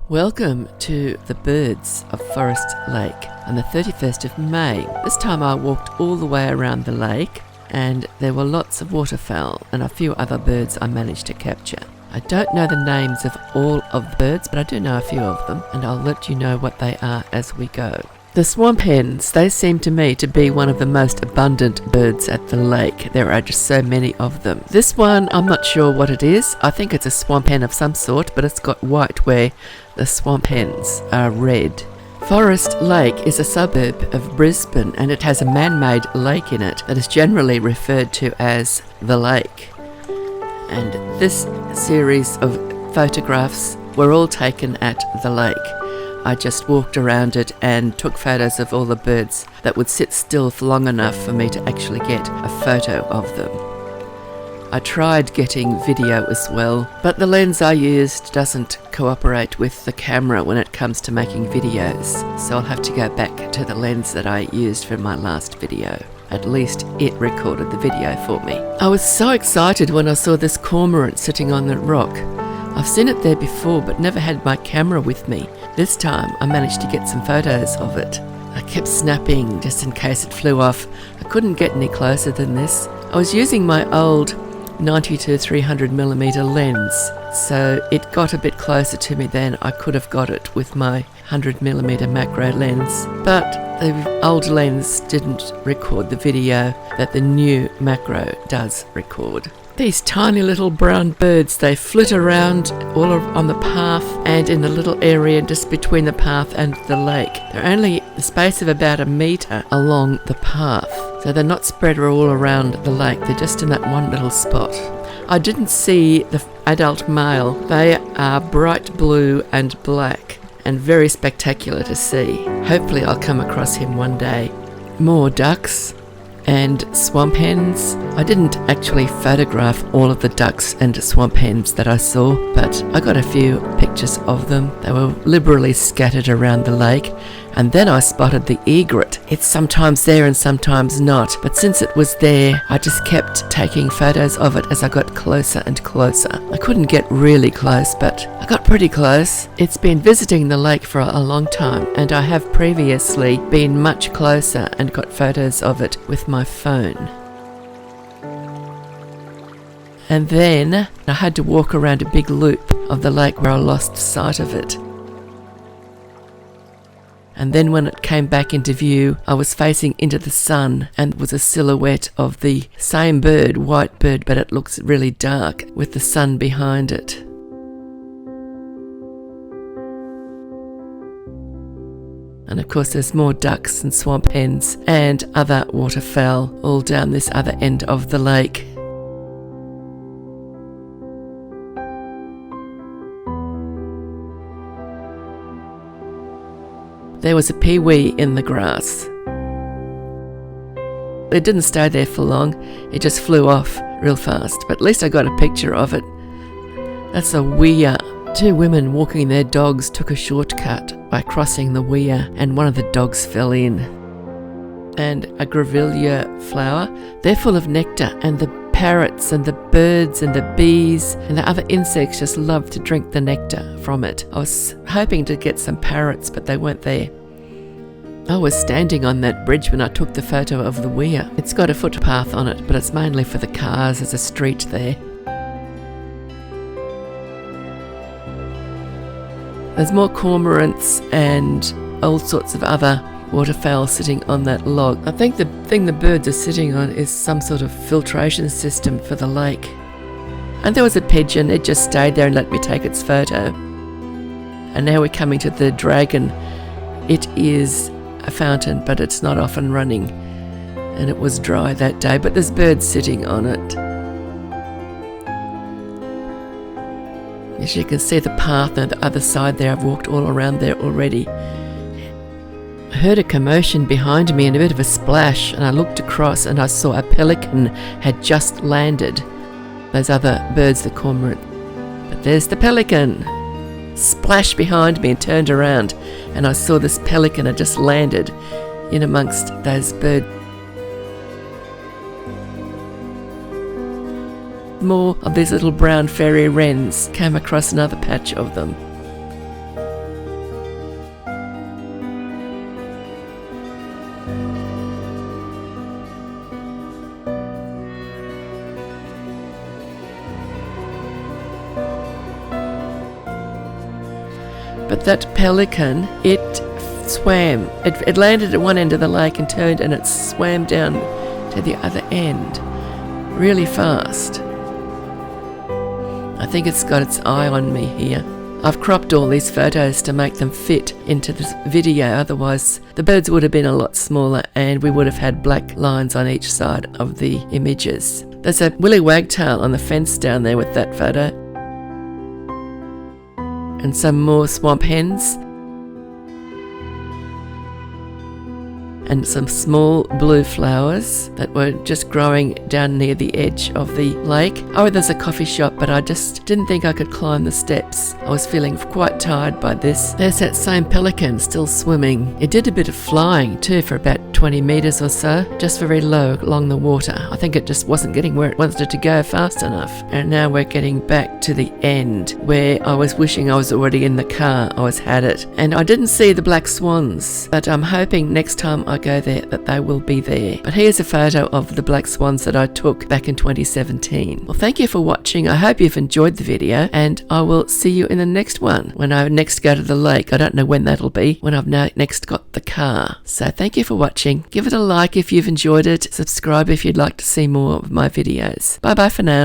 Welcome to the birds of Forest Lake on the 31st of May. This time I walked all the way around the lake and there were lots of waterfowl and a few other birds I managed to capture. I don't know the names of all of the birds, but I do know a few of them and I'll let you know what they are as we go. The swamp hens, they seem to me to be one of the most abundant birds at the lake. There are just so many of them. This one, I'm not sure what it is. I think it's a swamp hen of some sort, but it's got white where the swamp hens are red. Forest Lake is a suburb of Brisbane and it has a man-made lake in it that is generally referred to as the lake. And this series of photographs were all taken at the lake. I just walked around it and took photos of all the birds that would sit still for long enough for me to actually get a photo of them. I tried getting video as well, but the lens I used doesn't cooperate with the camera when it comes to making videos, so I'll have to go back to the lens that I used for my last video. At least it recorded the video for me. I was so excited when I saw this cormorant sitting on the rock. I've seen it there before but never had my camera with me. This time I managed to get some photos of it. I kept snapping just in case it flew off. I couldn't get any closer than this. I was using my old 90-300mm lens, so it got a bit closer to me than I could have got it with my 100mm macro lens. But the old lens didn't record the video that the new macro does record. These tiny little brown birds, they flit around all on the path and in the little area just between the path and the lake. They're only a space of about 1 metre along the path, so they're not spread all around the lake, they're just in that one little spot. I didn't see the adult male. They are bright blue and black and very spectacular to see. Hopefully I'll come across him one day. More ducks and swamp hens. I didn't actually photograph all of the ducks and swamp hens that I saw, but I got a few pictures of them. They were liberally scattered around the lake, and then I spotted the egret. It's sometimes there and sometimes not, but since it was there, I just kept taking photos of it as I got closer and closer. I couldn't get really close, but I got pretty close. It's been visiting the lake for a long time, and I have previously been much closer and got photos of it with my phone. And then I had to walk around a big loop of the lake where I lost sight of it. And then when it came back into view, I was facing into the sun and was a silhouette of the same bird, white bird, but it looks really dark with the sun behind it. And of course there's more ducks and swamp hens and other waterfowl all down this other end of the lake. There was a pewee in the grass. It didn't stay there for long, it just flew off real fast, but at least I got a picture of it. That's a Weir. 2 women walking their dogs took a shortcut by crossing the Weir and one of the dogs fell in. And a grevillea flower, they're full of nectar, and the parrots and the birds and the bees and the other insects just love to drink the nectar from it. I was hoping to get some parrots, but they weren't there. I was standing on that bridge when I took the photo of the Weir. It's got a footpath on it, but it's mainly for the cars. There's a street there. There's more cormorants and all sorts of other waterfowl sitting on that log. I think the thing the birds are sitting on is some sort of filtration system for the lake. And there was a pigeon, it just stayed there and let me take its photo. And now we're coming to the dragon. It is a fountain, but it's not often running. And it was dry that day, but there's birds sitting on it. As you can see the path on the other side there, I've walked all around there already. I heard a commotion behind me and a bit of a splash, and I looked across and I saw a pelican had just landed. Those other birds, the cormorant. But there's the pelican. Splashed behind me and turned around, and I saw this pelican had just landed in amongst those birds. More of these little brown fairy wrens. Came across another patch of them. But that pelican, it swam. It landed at one end of the lake and turned, and it swam down to the other end really fast. I think it's got its eye on me here. I've cropped all these photos to make them fit into this video, otherwise the birds would have been a lot smaller and we would have had black lines on each side of the images. There's a willy wagtail on the fence down there with that photo. And some more swamp hens. And some small blue flowers that were just growing down near the edge of the lake. Oh, there's a coffee shop, but I just didn't think I could climb the steps. I was feeling quite tired by this. There's that same pelican still swimming. It did a bit of flying too for about 20 metres or so, just very low along the water. I think it just wasn't getting where it wanted to go fast enough. And now we're getting back to the end where I was wishing I was already in the car. I was had it. And I didn't see the black swans, but I'm hoping next time I go there that they will be there. But here's a photo of the black swans that I took back in 2017. Well, thank you for watching. I hope you've enjoyed the video, and I will see you in the next one when I next go to the lake. I don't know when that'll be, when I've next got the car. So thank you for watching. Give it a like if you've enjoyed it. Subscribe if you'd like to see more of my videos. Bye bye for now.